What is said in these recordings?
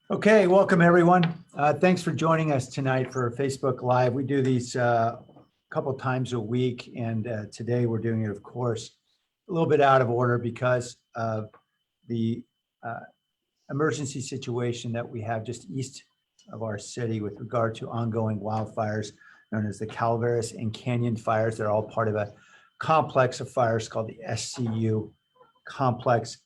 Okay, welcome everyone. Thanks for joining us tonight for Facebook Live. We do these a couple times a week, and today we're doing it, of course, a little bit out of order because of the emergency situation that we have just east of our city with regard to ongoing wildfires known as the Calaveras and Canyon fires. They're all part of a complex of fires called the SCU complex.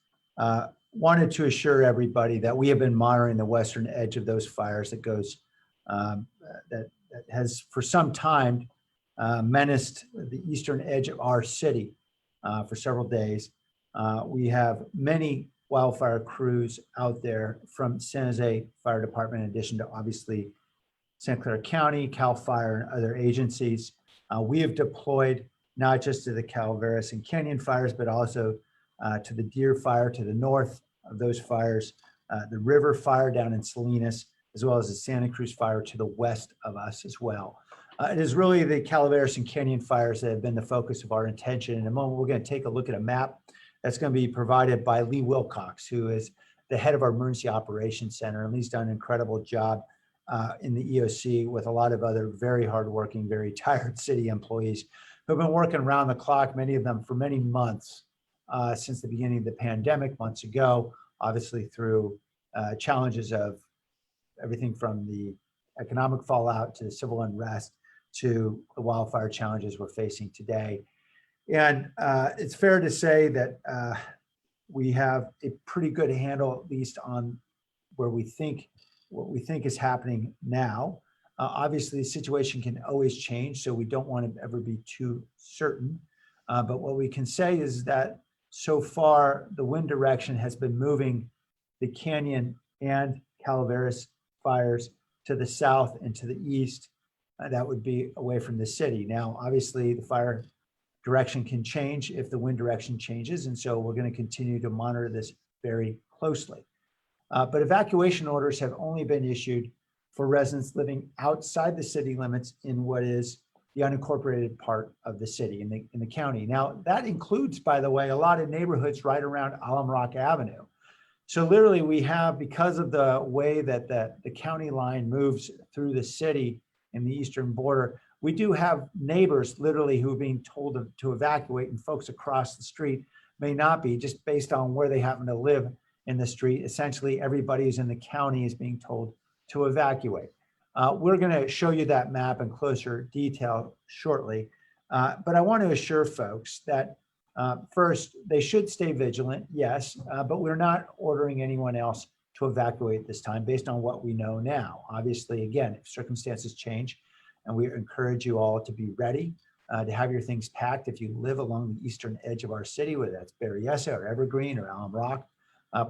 Wanted to assure everybody that we have been monitoring the western edge of those fires that goes that has for some time menaced the eastern edge of our city for several days. We have many wildfire crews out there from San Jose Fire Department, in addition to obviously St. Clair County, CAL FIRE, and other agencies. We have deployed not just to the Calaveras and Canyon fires, but also to the Deer Fire to the north of those fires, the River Fire down in Salinas, as well as the Santa Cruz Fire to the west of us as well. It is really the Calaveras and Canyon fires that have been the focus of our attention. In a moment, we're going to take a look at a map that's going to be provided by Lee Wilcox, who is the head of our Emergency Operations Center, and Lee's done an incredible job in the EOC with a lot of other very hardworking, very tired city employees who have been working around the clock, many of them for many months, since the beginning of the pandemic months ago, obviously through challenges of everything from the economic fallout to the civil unrest to the wildfire challenges we're facing today. And it's fair to say that we have a pretty good handle, at least on what we think is happening now. Obviously, the situation can always change, so we don't want to ever be too certain. But what we can say is that so far, the wind direction has been moving the Canyon and Calaveras fires to the south and to the east. That would be away from the city. Now, obviously, the fire direction can change if the wind direction changes, and so we're going to continue to monitor this very closely. But evacuation orders have only been issued for residents living outside the city limits in what is the unincorporated part of the city in the county. Now, that includes, by the way, a lot of neighborhoods right around Alum Rock Avenue. So literally we have, because of the way that the county line moves through the city in the eastern border, we do have neighbors literally who are being told to evacuate, and folks across the street may not be, just based on where they happen to live in the street. Essentially, everybody who's in the county is being told to evacuate. We're going to show you that map in closer detail shortly. But I want to assure folks that first, they should stay vigilant, yes, but we're not ordering anyone else to evacuate this time based on what we know now. Obviously, again, if circumstances change, and we encourage you all to be ready to have your things packed. If you live along the eastern edge of our city, whether that's Berryessa or Evergreen or Alum Rock,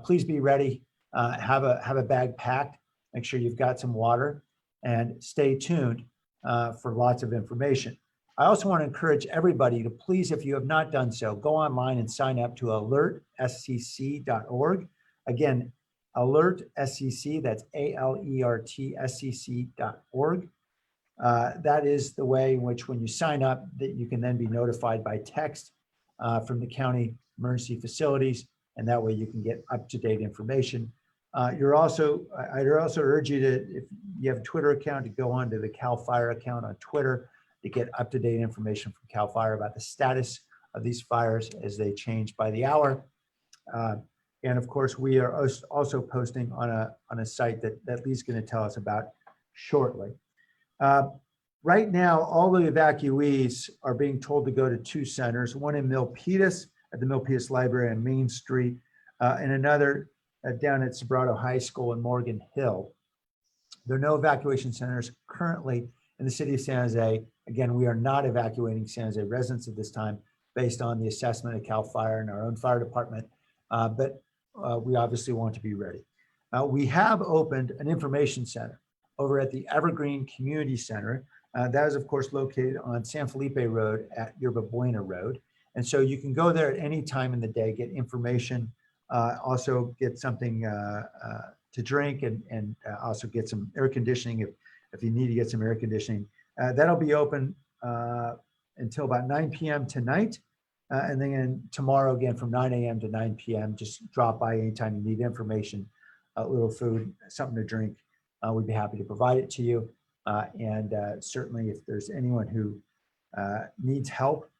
please be ready. Have a bag packed. Make sure you've got some water, and stay tuned for lots of information. I also want to encourage everybody to please, if you have not done so, go online and sign up to alertscc.org. Again, alertscc, that's ALERTSCC.org. That is the way in which, when you sign up, that you can then be notified by text from the county emergency facilities, and that way you can get up-to-date information. I'd also urge you to, if you have a Twitter account, to go onto the CAL FIRE account on Twitter to get up-to-date information from CAL FIRE about the status of these fires as they change by the hour. And of course, we are also posting on a site that Lee's going to tell us about shortly. Right now, all the evacuees are being told to go to two centers, one in Milpitas at the Milpitas Library on Main Street, and another down at Sobrato High School in Morgan Hill. There are no evacuation centers currently in the city of San Jose. Again, we are not evacuating San Jose residents at this time based on the assessment of CAL FIRE and our own fire department, but we obviously want to be ready. We have opened an information center over at the Evergreen Community Center. That is, of course, located on San Felipe Road at Yerba Buena Road. And so you can go there at any time in the day, get information, also get something to drink, and also get some air conditioning if you need to get some air conditioning. That'll be open until about 9 p.m. tonight. And then tomorrow again from 9 a.m. to 9 p.m. Just drop by anytime you need information a little food, something to drink, we'd be happy to provide it to you. And certainly if there's anyone who needs help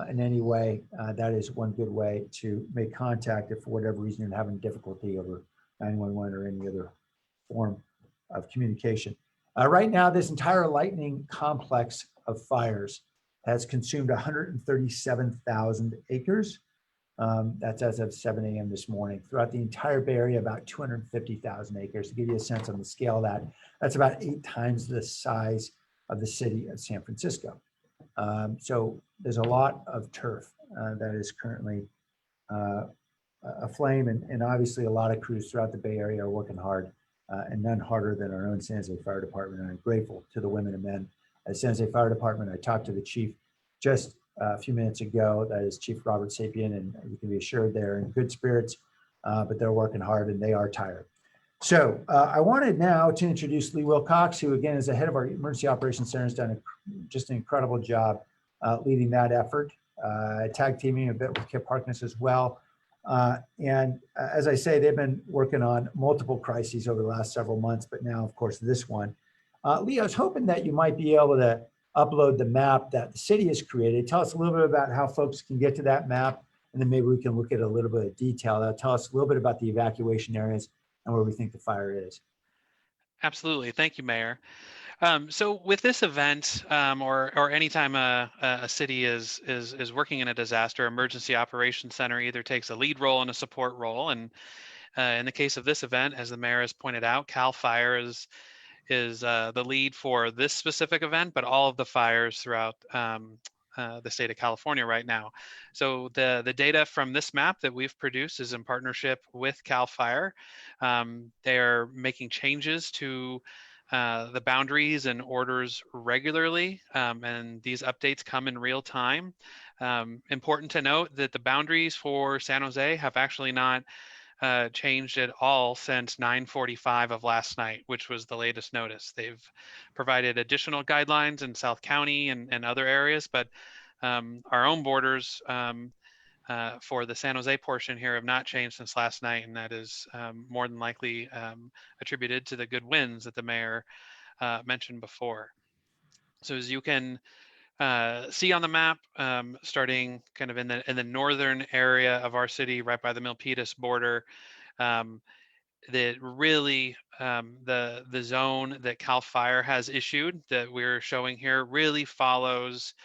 in any way, that is one good way to make contact if for whatever reason you're having difficulty over 911 or any other form of communication. Right now, this entire lightning complex of fires has consumed 137,000 acres. That's as of 7 a.m. this morning. Throughout the entire Bay Area, about 250,000 acres. To give you a sense on the scale of that, that's about 8 times the size of the city of San Francisco. So there's a lot of turf that is currently aflame, and obviously a lot of crews throughout the Bay Area are working hard, and none harder than our own San Jose Fire Department. And I'm grateful to the women and men at San Jose Fire Department. I talked to the chief just a few minutes ago. That is Chief Robert Sapien, and you can be assured they're in good spirits, but they're working hard and they are tired. So I wanted now to introduce Lee Wilcox, who again is the head of our Emergency Operations Center, has done just an incredible job leading that effort, tag teaming a bit with Kip Harkness as well. And as I say, they've been working on multiple crises over the last several months, but now, of course, this one. Lee, I was hoping that you might be able to upload the map that the city has created. Tell us a little bit about how folks can get to that map, and then maybe we can look at a little bit of detail. That'll tell us a little bit about the evacuation areas and where we think the fire is. Absolutely. Thank you, Mayor. So with this event, or anytime a city is working in a disaster, Emergency Operations Center either takes a lead role and a support role. And in the case of this event, as the mayor has pointed out, CAL FIRE is the lead for this specific event, but all of the fires throughout the state of California right now. So the data from this map that we've produced is in partnership with CAL FIRE. They're making changes to the boundaries and orders regularly, and these updates come in real time. Important to note that the boundaries for San Jose have actually not changed at all since 9:45 of last night, which was the latest notice. They've provided additional guidelines in South County and other areas, but our own borders for the San Jose portion here have not changed since last night, and that is more than likely attributed to the good winds that the mayor mentioned before. So as you can see on the map, starting kind of in the northern area of our city, right by the Milpitas border, that really the zone that CAL FIRE has issued that we're showing here really follows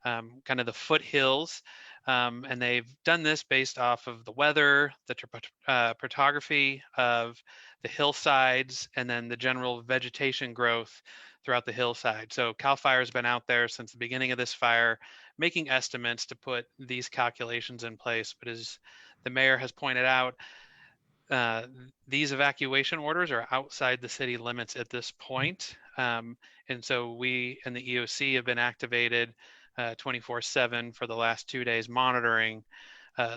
kind of the foothills. And they've done this based off of the weather, the topography of the hillsides, and then the general vegetation growth throughout the hillside. So CAL FIRE has been out there since the beginning of this fire, making estimates to put these calculations in place. But as the mayor has pointed out, these evacuation orders are outside the city limits at this point. And so we and the EOC have been activated 24/7 for the last 2 days, monitoring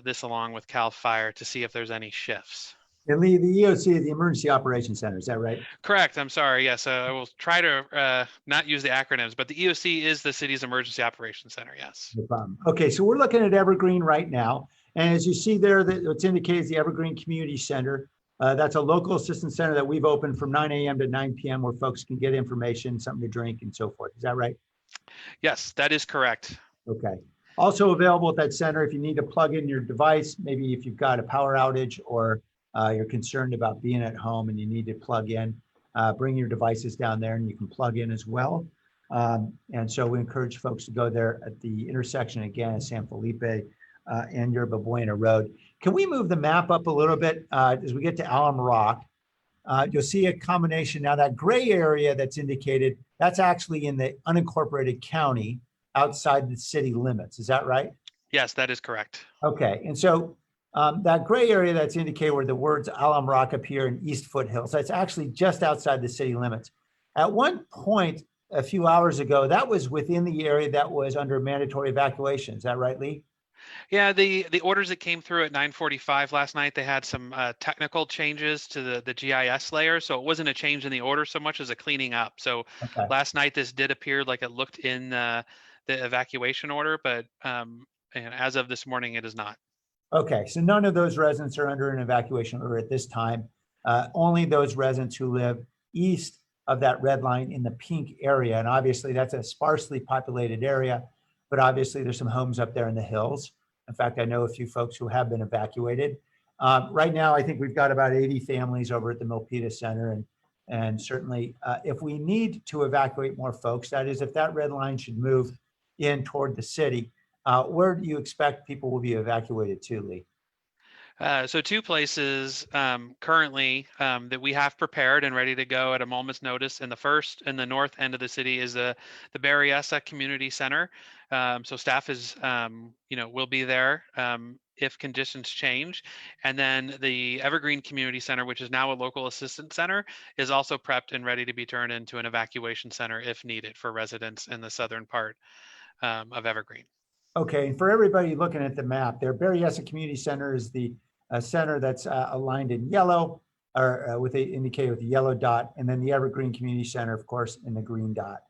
this along with CAL FIRE to see if there's any shifts. And Lee, the EOC, the Emergency Operations Center, is that right? Correct. I'm sorry. Yes, I will try to not use the acronyms, but the EOC is the city's Emergency Operations Center. Yes. No problem. Okay, so we're looking at Evergreen right now. And as you see there, what's indicated is the Evergreen Community Center. That's a local assistance center that we've opened from 9 a.m. to 9 p.m. where folks can get information, something to drink, and so forth. Is that right? Yes, that is correct. Okay. Also available at that center if you need to plug in your device, maybe if you've got a power outage or you're concerned about being at home and you need to plug in, bring your devices down there and you can plug in as well. And so we encourage folks to go there at the intersection again at San Felipe and Yerba Buena Road. Can we move the map up a little bit as we get to Alum Rock? You'll see a combination. Now that gray area that's indicated, that's actually in the unincorporated county outside the city limits. Is that right? Yes, that is correct. Okay. And so that gray area that's indicated where the words Alum Rock appear in East Foothills, that's actually just outside the city limits. At one point, a few hours ago, that was within the area that was under mandatory evacuation. Is that right, Lee? Yeah, the orders that came through at 9:45 last night, they had some technical changes to the GIS layer. So it wasn't a change in the order so much as a cleaning up. So Okay. last night, this did appear like it looked in the evacuation order, but and as of this morning, it is not. Okay, so none of those residents are under an evacuation order at this time. Only those residents who live east of that red line in the pink area. And obviously that's a sparsely populated area, but obviously there's some homes up there in the hills. In fact, I know a few folks who have been evacuated. Right now, I think we've got about 80 families over at the Milpitas Center. And certainly if we need to evacuate more folks, that is, if that red line should move in toward the city, where do you expect people will be evacuated to, Lee? So two places currently that we have prepared and ready to go at a moment's notice. In the north end of the city is the Berryessa Community Center. So staff is, will be there if conditions change. And then the Evergreen Community Center, which is now a local assistance center, is also prepped and ready to be turned into an evacuation center if needed for residents in the southern part of Evergreen. Okay, and for everybody looking at the map, there, Berryessa Community Center is the center that's aligned in yellow, or indicated with a yellow dot, and then the Evergreen Community Center, of course, in the green dot.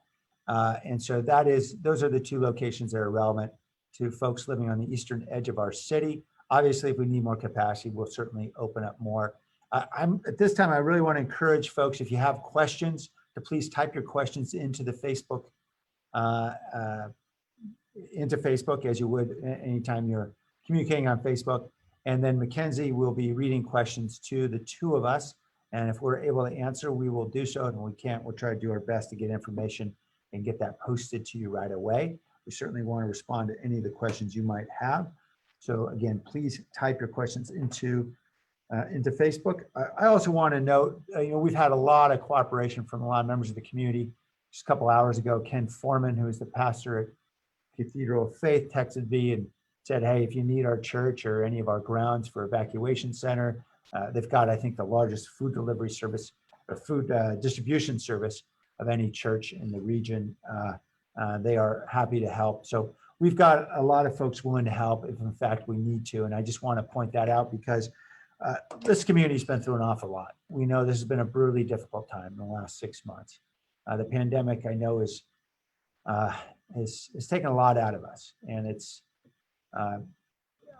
And so those are the two locations that are relevant to folks living on the eastern edge of our city. Obviously, if we need more capacity, we'll certainly open up more. At this time, I really want to encourage folks, if you have questions, to please type your questions into the Facebook as you would anytime you're communicating on Facebook. And then Mackenzie will be reading questions to the two of us. And if we're able to answer, we will do so. And when we can't, we'll try to do our best to get information and get that posted to you right away. We certainly want to respond to any of the questions you might have. So again, please type your questions into Facebook. I also want to note, we've had a lot of cooperation from a lot of members of the community. Just a couple hours ago, Ken Foreman, who is the pastor at Cathedral of Faith, texted me and said, hey, if you need our church or any of our grounds for evacuation center, they've got, I think, the largest food delivery service or food distribution service of any church in the region. They are happy to help. So we've got a lot of folks willing to help if in fact we need to. And I just want to point that out because this community's been through an awful lot. We know this has been a brutally difficult time in the last 6 months. The pandemic, I know, has taken a lot out of us. And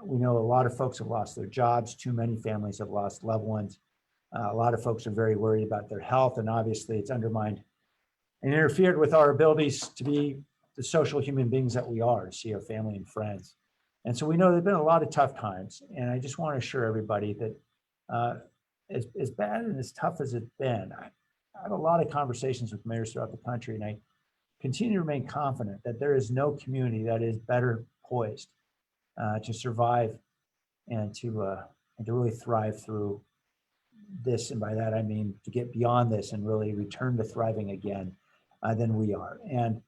we know a lot of folks have lost their jobs. Too many families have lost loved ones. A lot of folks are very worried about their health. And obviously it's undermined and interfered with our abilities to be the social human beings that we are, to see our family and friends. And so we know there've been a lot of tough times. And I just want to assure everybody that as bad and as tough as it's been, I have a lot of conversations with mayors throughout the country, and I continue to remain confident that there is no community that is better poised to survive and to really thrive through this. And by that, I mean to get beyond this and really return to thriving again than we are. And,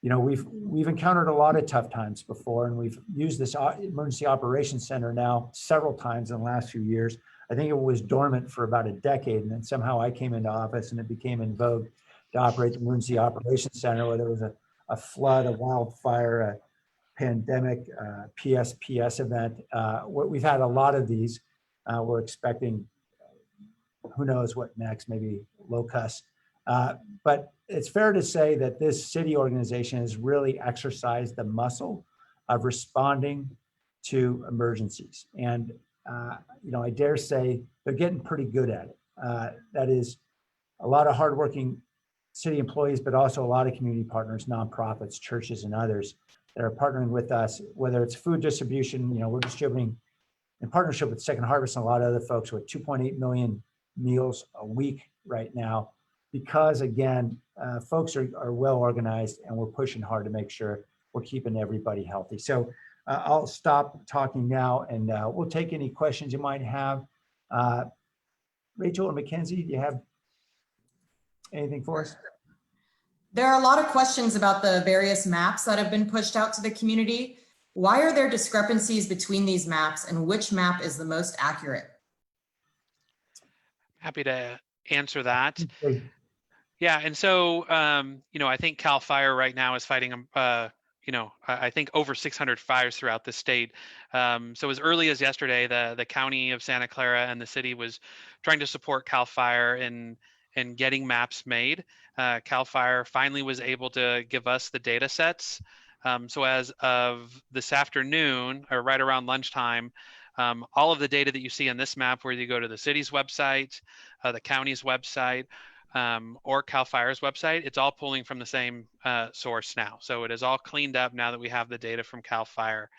we've encountered a lot of tough times before, and we've used this emergency operations center now several times in the last few years. I think it was dormant for about a decade, and then somehow I came into office and it became in vogue to operate the emergency operations center, whether it was a flood, a wildfire, a pandemic, PSPS event. We've had a lot of these. We're expecting, who knows what next, maybe locusts. But it's fair to say that this city organization has really exercised the muscle of responding to emergencies. And, I dare say they're getting pretty good at it. That is a lot of hardworking city employees, but also a lot of community partners, nonprofits, churches, and others that are partnering with us, whether it's food distribution. We're distributing in partnership with Second Harvest and a lot of other folks with 2.8 million meals a week right now, because again, folks are well organized and we're pushing hard to make sure we're keeping everybody healthy. So I'll stop talking now and we'll take any questions you might have. Rachel or Mackenzie, do you have anything for us? There are a lot of questions about the various maps that have been pushed out to the community. Why are there discrepancies between these maps, and which map is the most accurate? Happy to answer that. Okay. Yeah, and so I think CAL FIRE right now is fighting I think over 600 fires throughout the state. So as early as yesterday, the county of Santa Clara and the city was trying to support CAL FIRE in getting maps made. CAL FIRE finally was able to give us the data sets. So as of this afternoon, or right around lunchtime, All of the data that you see in this map, whether you go to the city's website, the county's website, or CAL FIRE's website, it's all pulling from the same source now. So it is all cleaned up now that we have the data from CAL FIRE.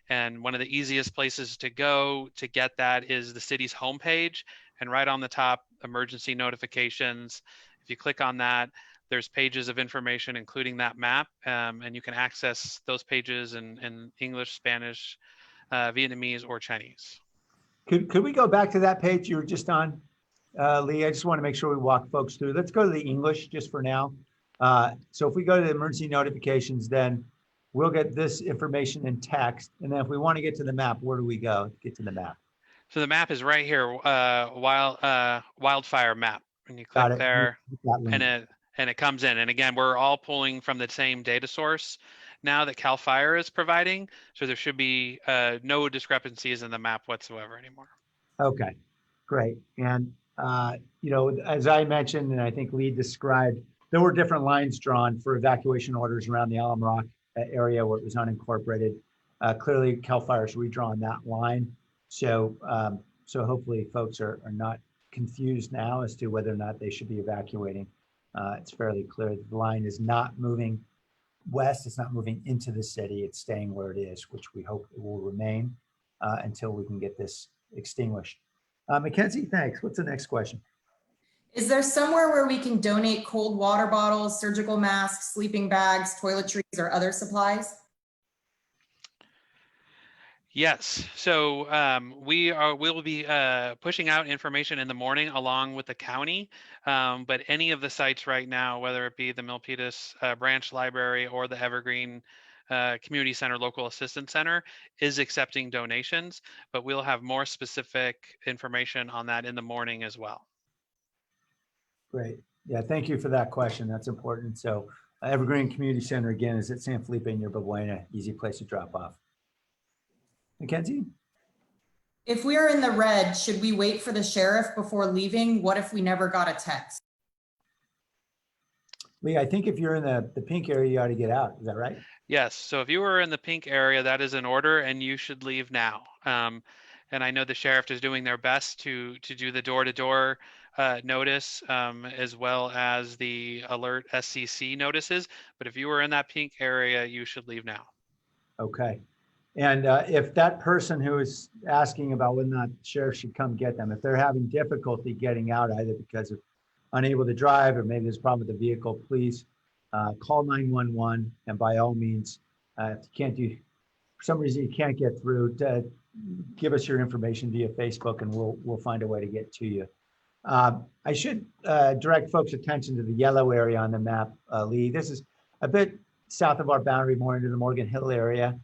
And one of the easiest places to go to get that is the city's homepage, and right on the top, emergency notifications. If you click on that, there's pages of information, including that map, and you can access those pages in English, Spanish, Vietnamese, or Chinese. Could we go back to that page you were just on, Lee? I just want to make sure we walk folks through. Let's go to the English just for now. So if we go to the emergency notifications, then we'll get this information in text. And then if we want to get to the map, where do we go to get to the map? So the map is right here, wildfire map. And you Got click it. there, That link. and it comes in. And again, we're all pulling from the same data source now that CAL FIRE is providing. So there should be no discrepancies in the map whatsoever anymore. Okay, great. And, you know, as I mentioned, and I think Lee described, there were different lines drawn for evacuation orders around the Alum Rock area where it was unincorporated. Clearly, CAL FIRE's redrawn that line. So, so hopefully folks are not confused now as to whether or not they should be evacuating. It's fairly clear that the line is not moving west. It's not moving into the city. It's staying where it is, which we hope it will remain until we can get this extinguished. Mackenzie, thanks. What's the next question? Is there somewhere where we can donate cold water bottles, surgical masks, sleeping bags, toiletries, or other supplies? Yes, so we'll be pushing out information in the morning along with the county, but any of the sites right now, whether it be the Milpitas Branch Library or the Evergreen Community Center Local Assistance Center, is accepting donations, but we'll have more specific information on that in the morning as well. Great. Yeah, thank you for that question. That's important. So Evergreen Community Center, again, is at San Felipe near Babuena, easy place to drop off. Mackenzie? If we are in the red, should we wait for the sheriff before leaving? What if we never got a text? Lee, I think if you're in the pink area, you ought to get out. Is that right? Yes, so if you were in the pink area, that is an order and you should leave now. And I know the sheriff is doing their best to do the door-to-door notice as well as the alert SCC notices. But if you were in that pink area, you should leave now. Okay. And if that person who is asking about whether or not the sheriff should come get them, if they're having difficulty getting out, either because of unable to drive or maybe there's a problem with the vehicle, please call 911. And by all means, if you can't do, for some reason you can't get through, give us your information via Facebook and we'll find a way to get to you. I should direct folks' attention to the yellow area on the map, Lee. This is a bit south of our boundary, more into the Morgan Hill area.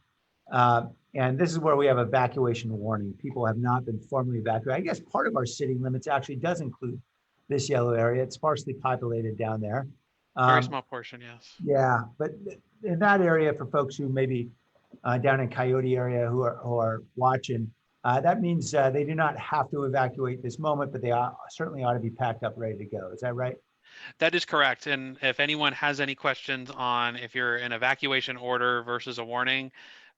And this is where we have evacuation warning. People have not been formally evacuated. I guess part of our city limits actually does include this yellow area. It's sparsely populated down there. Very small portion, yes. Yeah, but in that area, for folks who maybe down in Coyote area who are watching, that means they do not have to evacuate this moment, but they certainly ought to be packed up, ready to go. Is that right? That is correct. And if anyone has any questions on if you're an evacuation order versus a warning,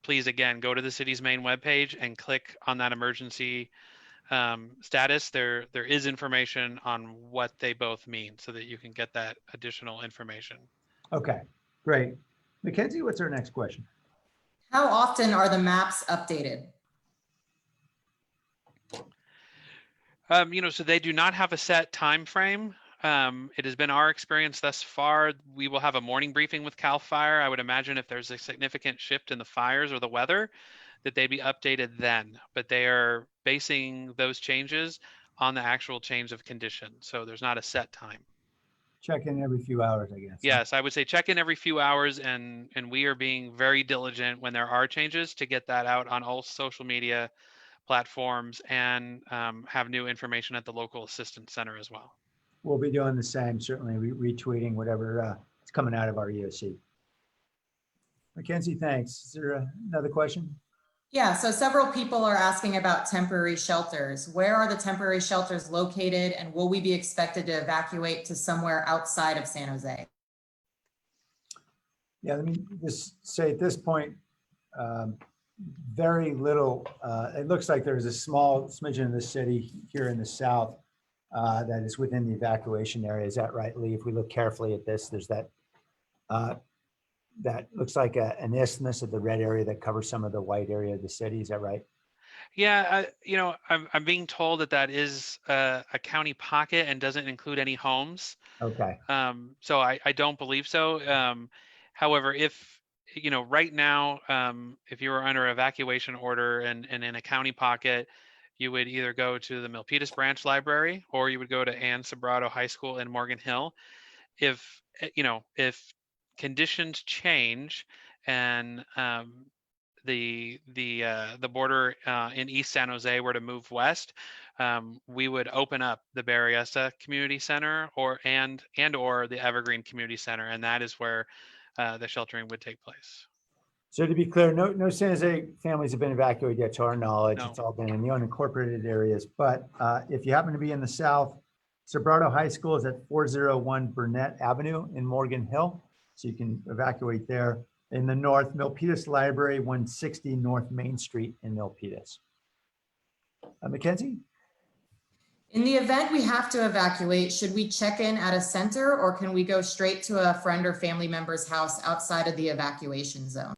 please, again, go to the city's main webpage and click on that emergency status. There is information on what they both mean so that you can get that additional information. Okay, great. Mackenzie, what's our next question? How often are the maps updated? So they do not have a set time frame. It has been our experience thus far. We will have a morning briefing with CAL FIRE. I would imagine if there's a significant shift in the fires or the weather, that they'd be updated then. But they are basing those changes on the actual change of condition. So there's not a set time. Check in every few hours, I guess. Yes, I would say check in every few hours, and we are being very diligent when there are changes to get that out on all social media platforms and have new information at the local assistance center as well. We'll be doing the same, certainly retweeting whatever is coming out of our EOC. Mackenzie, thanks. Is there another question? Yeah, so several people are asking about temporary shelters. Where are the temporary shelters located, and will we be expected to evacuate to somewhere outside of San Jose? Yeah, let me just say at this point, very little, it looks like there's a small smidgen of the city here in the south that is within the evacuation area. Is that right, Lee? If we look carefully at this, there's that that looks like an isthmus of the red area that covers some of the white area of the city. Is that right? Yeah, I'm being told that that is a county pocket and doesn't include any homes. Okay. So I don't believe so. However, if, right now, if you were under evacuation order and in a county pocket, you would either go to the Milpitas Branch Library or you would go to Ann Sobrato High School in Morgan Hill. If conditions change and the border in East San Jose were to move west, we would open up the Berryessa Community Center or the Evergreen Community Center, and that is where the sheltering would take place. So to be clear, no San Jose families have been evacuated yet to our knowledge. No. It's all been in the unincorporated areas. But if you happen to be in the south, Sobrato High School is at 401 Burnett Avenue in Morgan Hill. So you can evacuate there. In the north, Milpitas Library, 160 North Main Street in Milpitas. Mackenzie? In the event we have to evacuate, should we check in at a center or can we go straight to a friend or family member's house outside of the evacuation zone?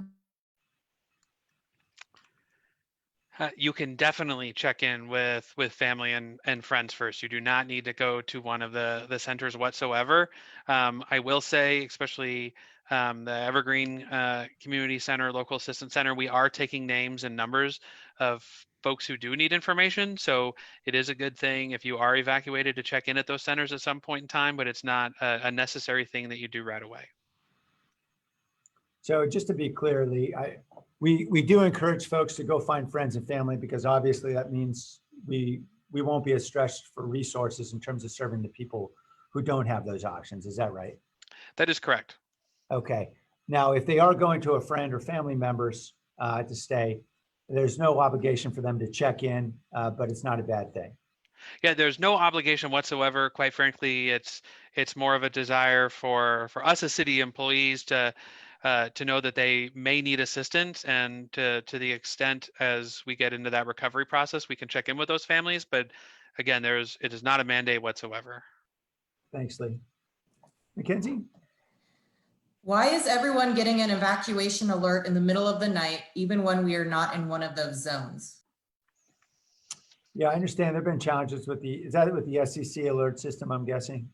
You can definitely check in with family and friends first. You do not need to go to one of the centers whatsoever. I will say, especially the Evergreen Community Center, Local Assistance Center, we are taking names and numbers of folks who do need information. So it is a good thing if you are evacuated to check in at those centers at some point in time, but it's not a necessary thing that you do right away. So just to be clear, Lee, we do encourage folks to go find friends and family because obviously that means we won't be as stretched for resources in terms of serving the people who don't have those options. Is that right? That is correct. Okay. Now, if they are going to a friend or family members to stay, there's no obligation for them to check in, but it's not a bad thing. Yeah, there's no obligation whatsoever. Quite frankly, it's more of a desire for us as city employees to know that they may need assistance, and to the extent as we get into that recovery process, we can check in with those families. But again, it is not a mandate whatsoever. Thanks, Lee. Mackenzie? Why is everyone getting an evacuation alert in the middle of the night, even when we are not in one of those zones? Yeah, I understand there've been challenges with is that with the SEC alert system, I'm guessing?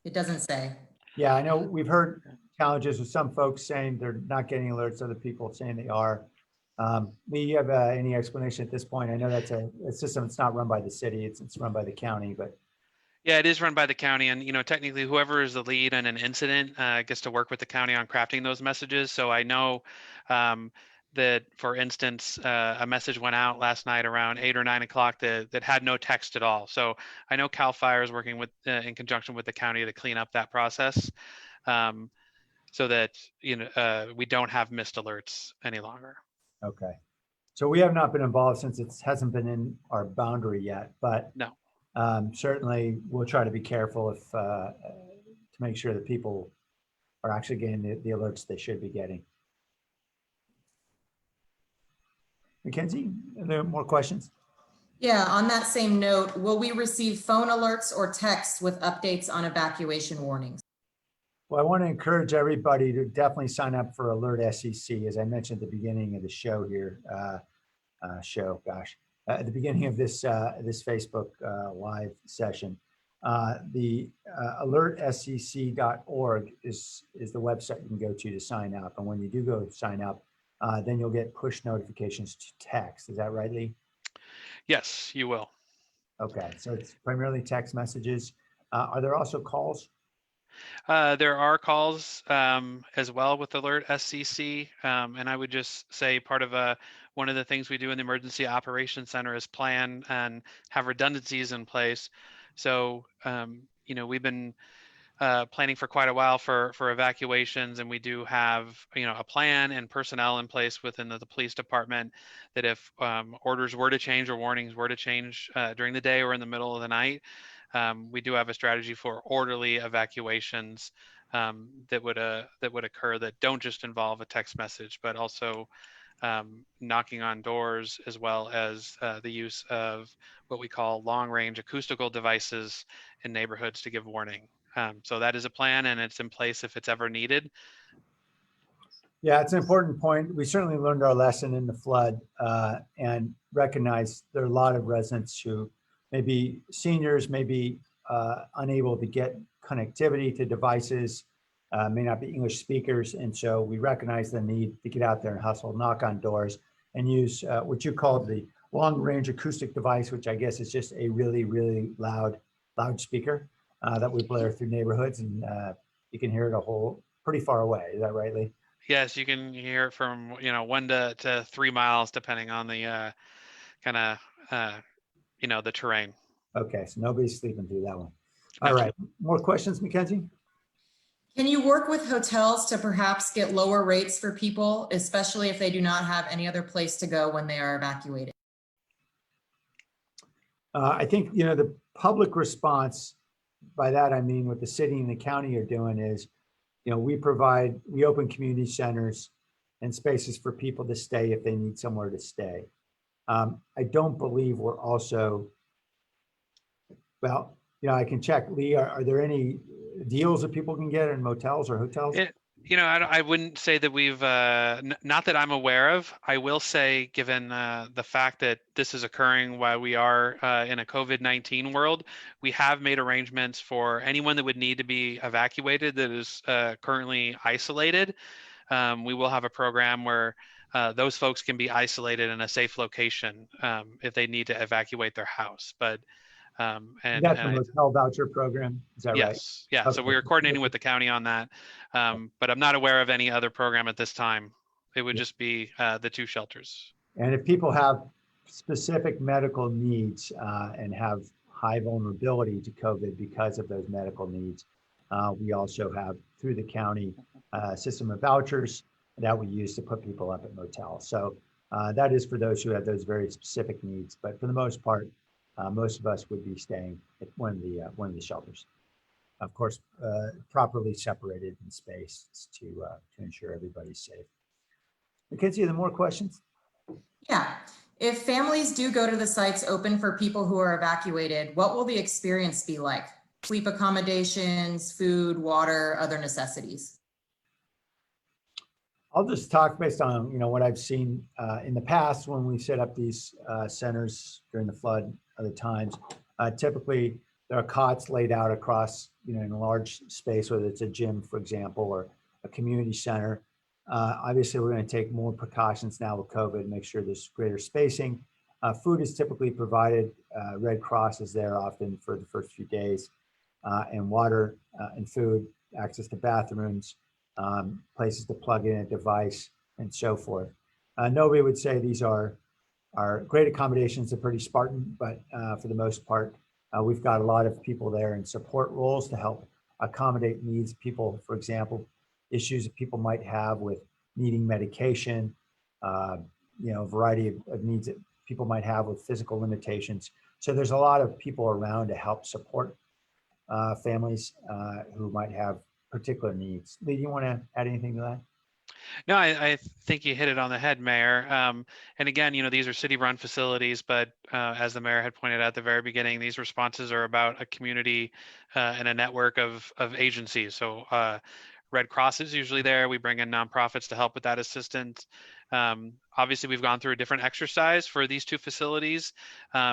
It doesn't say. Yeah, I know we've heard challenges with some folks saying they're not getting alerts, other people saying they are. Lee, you have any explanation at this point? I know that's a system that's not run by the city, it's run by the county, but. Yeah, it is run by the county, and technically whoever is the lead in an incident gets to work with the county on crafting those messages. So I know that, for instance, a message went out last night around 8 or 9 o'clock that had no text at all. So I know CAL FIRE is working with in conjunction with the county to clean up that process, so that we don't have missed alerts any longer. Okay, so we have not been involved since it hasn't been in our boundary yet, but no. Certainly we'll try to be careful to make sure that people are actually getting the alerts they should be getting. Mackenzie, are there more questions? Yeah, on that same note, will we receive phone alerts or texts with updates on evacuation warnings? Well, I want to encourage everybody to definitely sign up for Alert SEC, as I mentioned at the beginning of the show here. At the beginning of this Facebook live session. The alertscc.org is the website you can go to sign up. And when you do go sign up, then you'll get push notifications to text. Is that right, Lee? Yes, you will. Okay, so it's primarily text messages. Are there also calls? There are calls as well with Alert SCC, and I would just say part of one of the things we do in the Emergency Operations Center is plan and have redundancies in place. So, we've been planning for quite a while for evacuations, and we do have a plan and personnel in place within the police department that if orders were to change or warnings were to change during the day or in the middle of the night, we do have a strategy for orderly evacuations that would occur that don't just involve a text message, but also knocking on doors, as well as the use of what we call long-range acoustical devices in neighborhoods to give warning. So that is a plan, and it's in place if it's ever needed. Yeah, it's an important point. We certainly learned our lesson in the flood and recognize there are a lot of residents who maybe seniors, may be unable to get connectivity to devices, may not be English speakers. And so we recognize the need to get out there and hustle, knock on doors, and use what you called the long range acoustic device, which I guess is just a really, really loudspeaker that we blare through neighborhoods, and you can hear it a whole pretty far away. Is that right, Lee? Yes, you can hear it from 1 to 3 miles, depending on the kind of the terrain. Okay, so nobody's sleeping through that one. All right, more questions, Mackenzie? Can you work with hotels to perhaps get lower rates for people, especially if they do not have any other place to go when they are evacuated? I think, the public response, by that I mean what the city and the county are doing is, we open community centers and spaces for people to stay if they need somewhere to stay. I don't believe we're also, well, I can check. Lee, are there any deals that people can get in motels or hotels? I wouldn't say that we've, not that I'm aware of. I will say, given the fact that this is occurring while we are in a COVID-19 world, we have made arrangements for anyone that would need to be evacuated that is currently isolated. We will have a program where those folks can be isolated in a safe location if they need to evacuate their house. But That's the motel voucher program, is that right? Yes, yeah. Okay. So we are coordinating with the county on that, but I'm not aware of any other program at this time. It would just be the 2 shelters. And if people have specific medical needs and have high vulnerability to COVID because of those medical needs, we also have, through the county, system of vouchers that we use to put people up at motels. So that is for those who have those very specific needs. But for the most part, most of us would be staying at one of the shelters. Of course, properly separated in space to ensure everybody's safe. Mackenzie, are there more questions? Yeah. If families do go to the sites open for people who are evacuated, what will the experience be like? Sleep accommodations, food, water, other necessities? I'll just talk based on what I've seen in the past when we set up these centers during the flood other times. Typically, there are cots laid out across in a large space, whether it's a gym, for example, or a community center. Obviously, we're going to take more precautions now with COVID, make sure there's greater spacing. Food is typically provided. Red Cross is there often for the first few days, and water and food, access to bathrooms, places to plug in a device, and so forth. Nobody would say these are great accommodations. Are pretty Spartan, but for the most part, we've got a lot of people there in support roles to help accommodate needs. People, for example, issues that people might have with needing medication, a variety of needs that people might have with physical limitations. So there's a lot of people around to help support families who might have particular needs. Lee, do you want to add anything to that? No, I think you hit it on the head, Mayor. And again, these are city-run facilities, but as the mayor had pointed out at the very beginning, these responses are about a community and a network of agencies. So Red Cross is usually there. We bring in nonprofits to help with that assistance. Obviously, we've gone through a different exercise for these 2 facilities.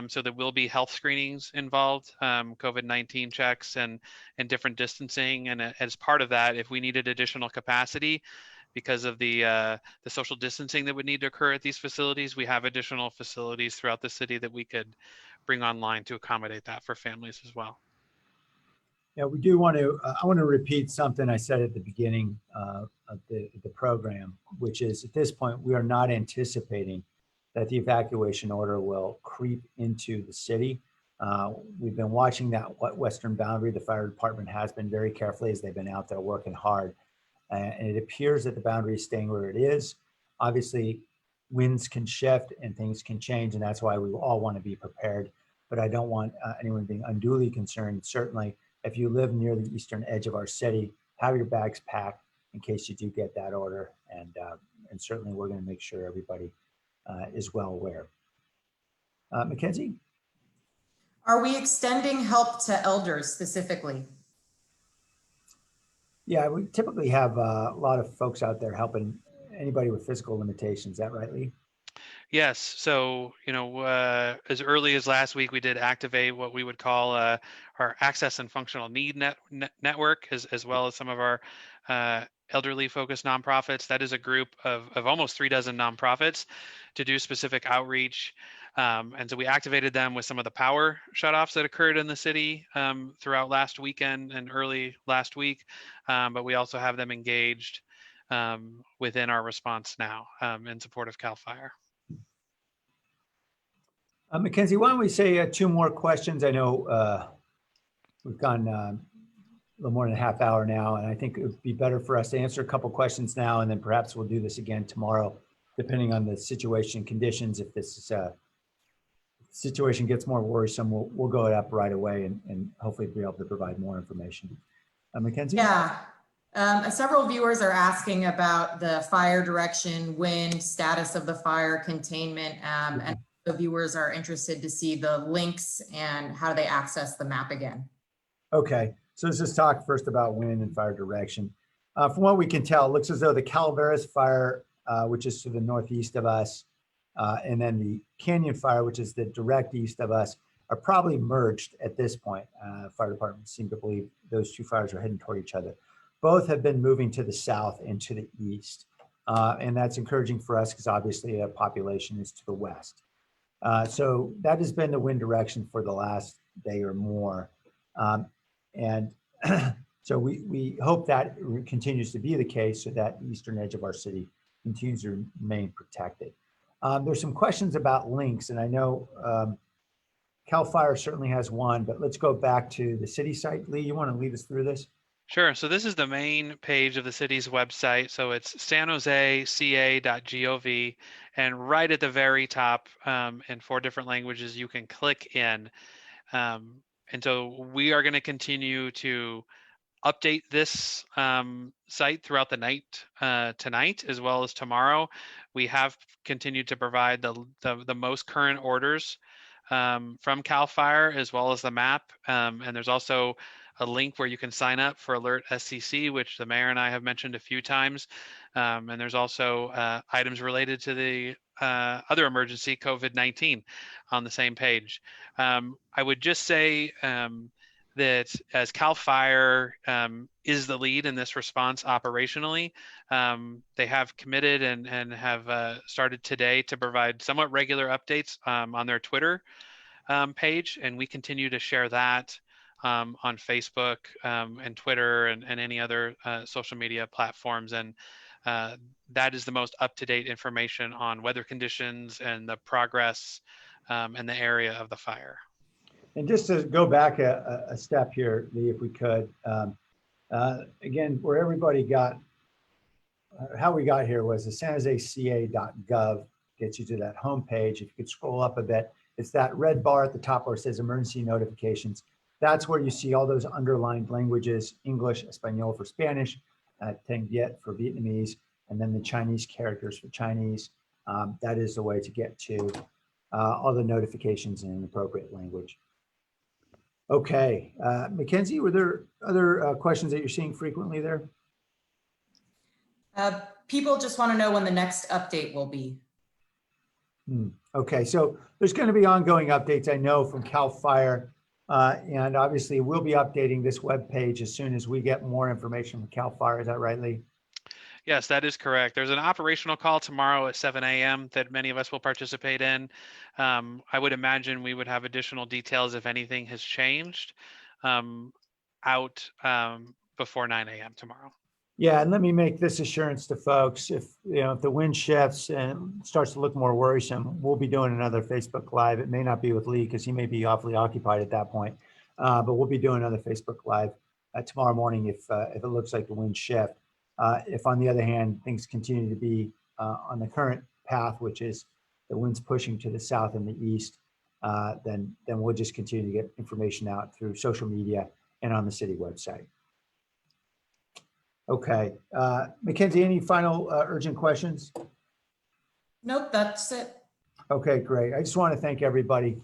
So there will be health screenings involved, COVID-19 checks and different distancing. And as part of that, if we needed additional capacity, because of the social distancing that would need to occur at these facilities, we have additional facilities throughout the city that we could bring online to accommodate that for families as well. Yeah, we do want to, I want to repeat something I said at the beginning of the program, which is at this point, we are not anticipating that the evacuation order will creep into the city. We've been watching that western boundary. The fire department has been very carefully as they've been out there working hard. And it appears that the boundary is staying where it is. Obviously, winds can shift and things can change, and that's why we all want to be prepared. But I don't want anyone being unduly concerned. Certainly, if you live near the eastern edge of our city, have your bags packed in case you do get that order, and and certainly we're going to make sure everybody is well aware. Mackenzie? Are we extending help to elders specifically? Yeah, we typically have a lot of folks out there helping anybody with physical limitations. Is that right, Lee? Yes. So, as early as last week, we did activate what we would call our access and functional need network, as well as some of our elderly focused nonprofits. That is a group of almost 36 nonprofits to do specific outreach. And so we activated them with some of the power shutoffs that occurred in the city throughout last weekend and early last week. But we also have them engaged within our response now in support of CAL FIRE. Mackenzie, why don't we say 2 more questions? I know we've gone a little more than a half hour now, and I think it would be better for us to answer a couple questions now, and then perhaps we'll do this again tomorrow, depending on the situation and conditions. If this situation gets more worrisome, we'll go up right away and hopefully be able to provide more information. Mackenzie? Yeah. Several viewers are asking about the fire direction, wind, status of the fire, containment, and the viewers are interested to see the links and how do they access the map again. Okay, so let's just talk first about wind and fire direction. From what we can tell, it looks as though the Calaveras fire, which is to the northeast of us, and then the Canyon fire, which is the direct east of us, are probably merged at this point. Fire departments seem to believe those 2 fires are heading toward each other. Both have been moving to the south and to the east. And that's encouraging for us because obviously a population is to the west. So that has been the wind direction for the last day or more. And so we hope that continues to be the case so that the eastern edge of our city continues to remain protected. There's some questions about links, and I know CAL FIRE certainly has one, but let's go back to the city site. Lee, you want to lead us through this? Sure. So this is the main page of the city's website. So it's sanjoseca.gov, and right at the very top, in 4 different languages, you can click in. And so we are going to continue to update this site throughout the night tonight as well as tomorrow. We have continued to provide the most current orders from CAL FIRE as well as the map. And there's also a link where you can sign up for Alert SCC, which the mayor and I have mentioned a few times. And there's also items related to the other emergency, COVID-19, on the same page. I would just say that as CAL FIRE is the lead in this response operationally, they have committed and have started today to provide somewhat regular updates on their Twitter page, and we continue to share that on Facebook and Twitter and any other social media platforms. And that is the most up-to-date information on weather conditions and the progress and the area of the fire. And just to go back a step here, Lee, if we could, again, where everybody got, how we got here was the sanjoseca.gov gets you to that homepage. If you could scroll up a bit, it's that red bar at the top where it says emergency notifications. That's where you see all those underlined languages: English, Espanol for Spanish, Tiếng Viet for Vietnamese, and then the Chinese characters for Chinese. That is the way to get to all the notifications in an appropriate language. Okay, Mackenzie, were there other questions that you're seeing frequently there? People just want to know when the next update will be. Okay, so there's going to be ongoing updates, I know, from CAL FIRE. And obviously we'll be updating this web page as soon as we get more information from CAL FIRE. Is that right, Lee? Yes, that is correct. There's an operational call tomorrow at 7 a.m. that many of us will participate in. I would imagine we would have additional details if anything has changed out before 9 a.m. tomorrow. Yeah, and let me make this assurance to folks. If the wind shifts and starts to look more worrisome, we'll be doing another Facebook Live. It may not be with Lee because he may be awfully occupied at that point, but we'll be doing another Facebook Live tomorrow morning if it looks like the wind shift. If on the other hand, things continue to be on the current path, which is the wind's pushing to the south and the east, then we'll just continue to get information out through social media and on the city website. Okay. Mackenzie, any final urgent questions? Nope, that's it. Okay, great. I just want to thank everybody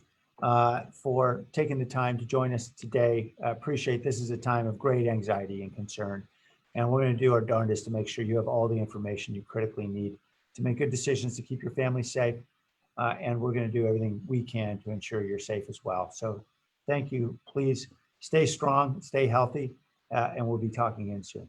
for taking the time to join us today. I appreciate this is a time of great anxiety and concern. And we're going to do our darndest to make sure you have all the information you critically need to make good decisions to keep your family safe. And we're going to do everything we can to ensure you're safe as well. So thank you. Please stay strong, stay healthy, and we'll be talking again soon.